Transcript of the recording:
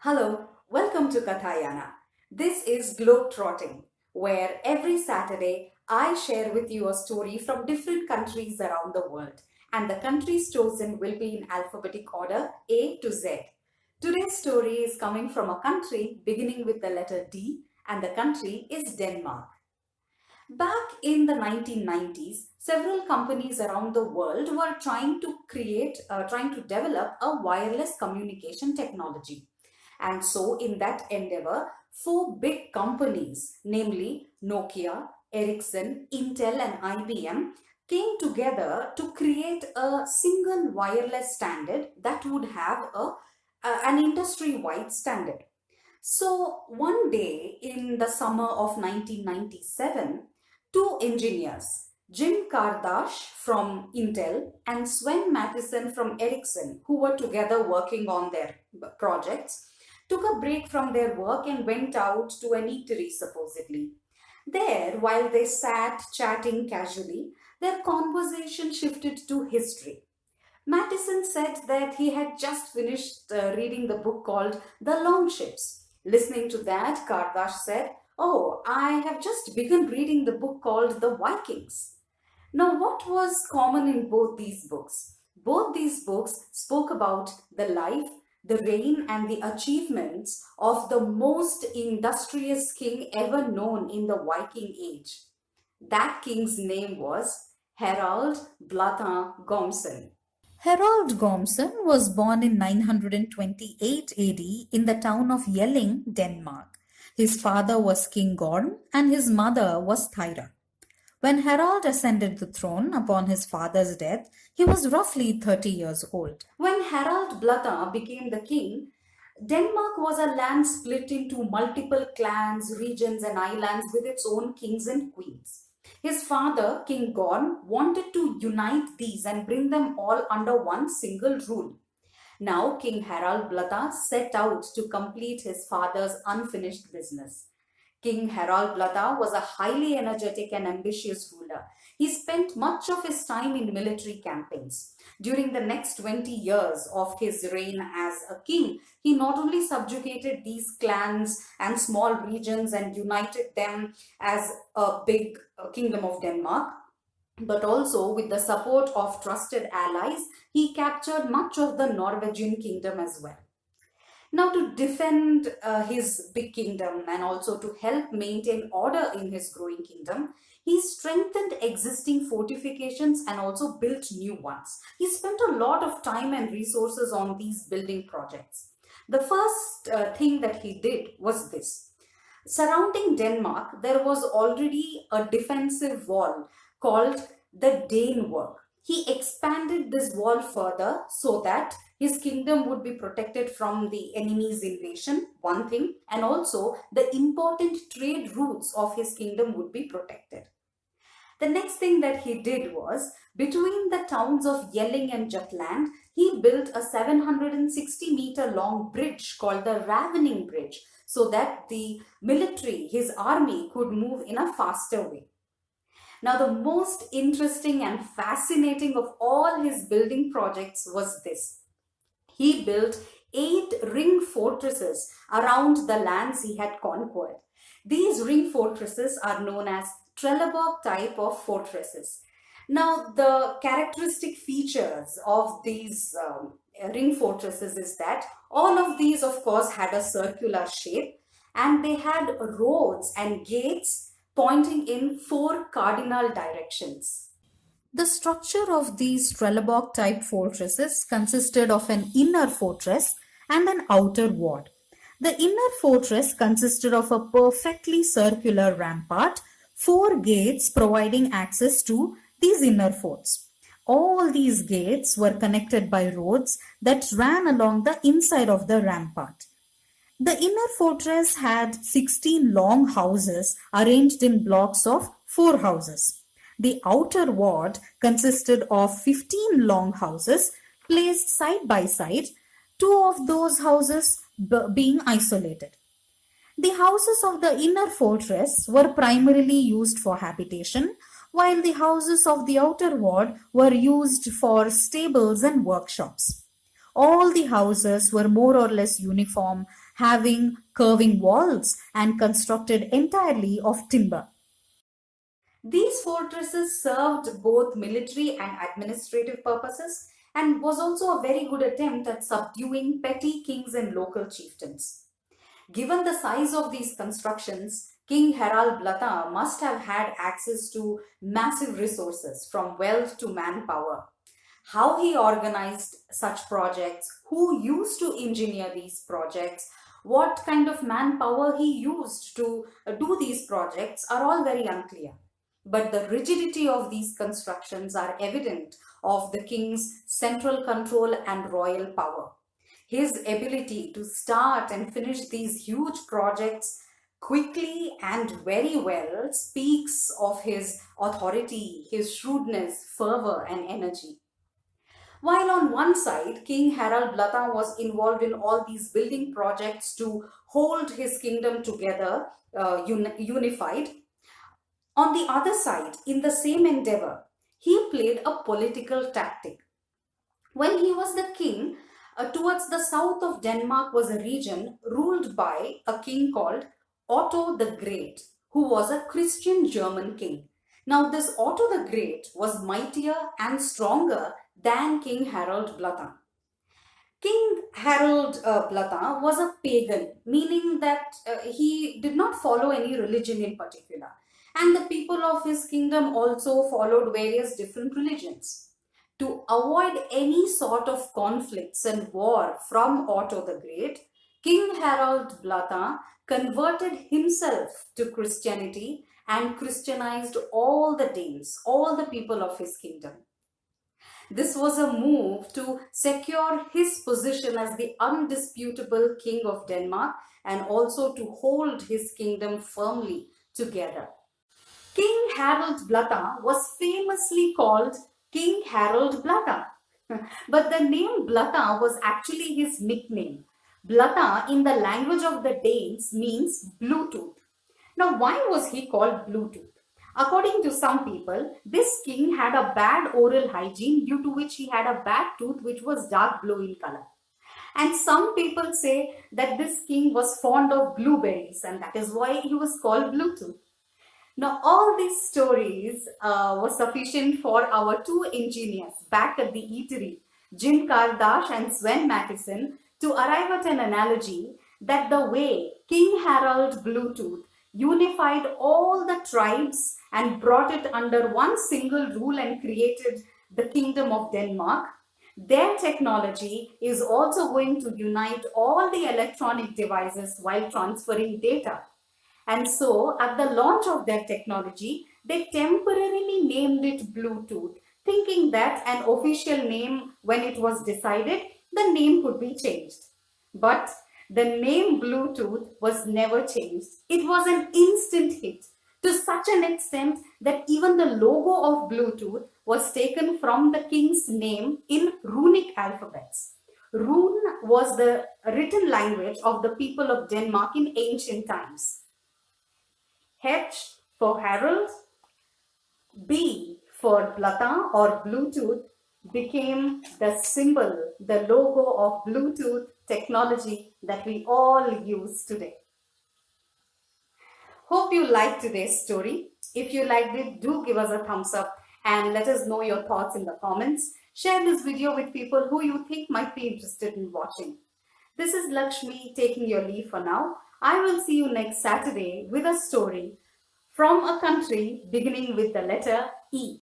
Hello, welcome to Kathaa Yaana. This is Globe Trotting, where every Saturday I share with you a story from different countries around the world, and the countries chosen will be in alphabetic order A to Z. Today's story is coming from a country beginning with the letter D, and the country is Denmark. Back in the 1990s, several companies around the world were trying to develop a wireless communication technology. And so, in that endeavor, four big companies, namely Nokia, Ericsson, Intel, and IBM, came together to create a single wireless standard that would have an industry wide standard. So, one day in the summer of 1997, two engineers, Jim Kardash from Intel and Sven Mattison from Ericsson, who were together working on their projects, took a break from their work and went out to an eatery, supposedly. There, while they sat chatting casually, their conversation shifted to history. Mattison said that he had just finished reading the book called The Longships. Listening to that, Kardash said, "Oh, I have just begun reading the book called The Vikings." Now, what was common in both these books? Both these books spoke about the life, the reign, and the achievements of the most industrious king ever known in the Viking Age. That king's name was Harald Blathar Gormson. Harold Gormson was born in 928 AD in the town of Jelling, Denmark. His father was King Gorm and his mother was Thyra. When Harold ascended the throne upon his father's death, he was roughly 30 years old. When Harald Blathar became the king, Denmark was a land split into multiple clans, regions, and islands with its own kings and queens. His father, King Gorm, wanted to unite these and bring them all under one single rule. Now, King Harald Blathar set out to complete his father's unfinished business. King Harald Blathar was a highly energetic and ambitious ruler. He spent much of his time in military campaigns. During the next 20 years of his reign as a king, he not only subjugated these clans and small regions and united them as a big kingdom of Denmark, but also with the support of trusted allies, he captured much of the Norwegian kingdom as well. Now, to defend his big kingdom and also to help maintain order in his growing kingdom, he strengthened existing fortifications and also built new ones. He spent a lot of time and resources on these building projects. The first thing that he did was this. Surrounding Denmark, there was already a defensive wall called the Danework. He expanded this wall further so that his kingdom would be protected from the enemy's invasion, one thing, and also the important trade routes of his kingdom would be protected. The next thing that he did was, between the towns of Jelling and Jutland, he built a 760-meter long bridge called the Ravening Bridge so that the military, his army, could move in a faster way. Now, the most interesting and fascinating of all his building projects was this. He built 8 ring fortresses around the lands he had conquered. These ring fortresses are known as Trelleborg type of fortresses. Now, the characteristic features of these ring fortresses is that all of these, of course, had a circular shape and they had roads and gates pointing in 4 cardinal directions. The structure of these Trelleborg type fortresses consisted of an inner fortress and an outer ward. The inner fortress consisted of a perfectly circular rampart, 4 gates providing access to these inner forts. All these gates were connected by roads that ran along the inside of the rampart. The inner fortress had 16 long houses arranged in blocks of 4 houses. The outer ward consisted of 15 long houses placed side by side, 2 of those houses being isolated. The houses of the inner fortress were primarily used for habitation, while the houses of the outer ward were used for stables and workshops. All the houses were more or less uniform, having curving walls and constructed entirely of timber. These fortresses served both military and administrative purposes and was also a very good attempt at subduing petty kings and local chieftains. Given the size of these constructions, King Harald Blata must have had access to massive resources from wealth to manpower. How he organized such projects, who used to engineer these projects, what kind of manpower he used to do these projects are all very unclear. But the rigidity of these constructions are evident of the king's central control and royal power. His ability to start and finish these huge projects quickly and very well speaks of his authority, his shrewdness, fervor, and energy. While on one side, King Harald Blata was involved in all these building projects to hold his kingdom together, unified, on the other side, in the same endeavor, he played a political tactic. When he was the king, towards the south of Denmark was a region ruled by a king called Otto the Great, who was a Christian German king. Now, this Otto the Great was mightier and stronger than King Harald Blata. King Harold Blata was a pagan, meaning that he did not follow any religion in particular. And the people of his kingdom also followed various different religions. To avoid any sort of conflicts and war from Otto the Great, King Harold Blata converted himself to Christianity and Christianized all the Danes, all the people of his kingdom. This was a move to secure his position as the undisputable king of Denmark and also to hold his kingdom firmly together. King Harald Blata was famously called King Harald Blata, but the name Blata was actually his nickname. Blata in the language of the Danes means Bluetooth. Now, why was he called Bluetooth? According to some people, this king had a bad oral hygiene due to which he had a bad tooth which was dark blue in color. And some people say that this king was fond of blueberries and that is why he was called Bluetooth. Now, all these stories were sufficient for our two engineers back at the eatery, Jim Kardash and Sven Matheson, to arrive at an analogy that the way King Harald Bluetooth unified all the tribes and brought it under one single rule and created the Kingdom of Denmark, their technology is also going to unite all the electronic devices while transferring data. And so, at the launch of their technology, they temporarily named it Bluetooth, thinking that an official name, when it was decided, the name could be changed. But the name Bluetooth was never changed. It was an instant hit to such an extent that even the logo of Bluetooth was taken from the king's name in runic alphabets. Rune was the written language of the people of Denmark in ancient times. H for Harold, B for Blata or Bluetooth became the symbol, the logo of Bluetooth technology that we all use today. Hope you liked today's story. If you liked it, do give us a thumbs up and let us know your thoughts in the comments. Share this video with people who you think might be interested in watching. This is Lakshmi taking your leave for now. I will see you next Saturday with a story from a country beginning with the letter E.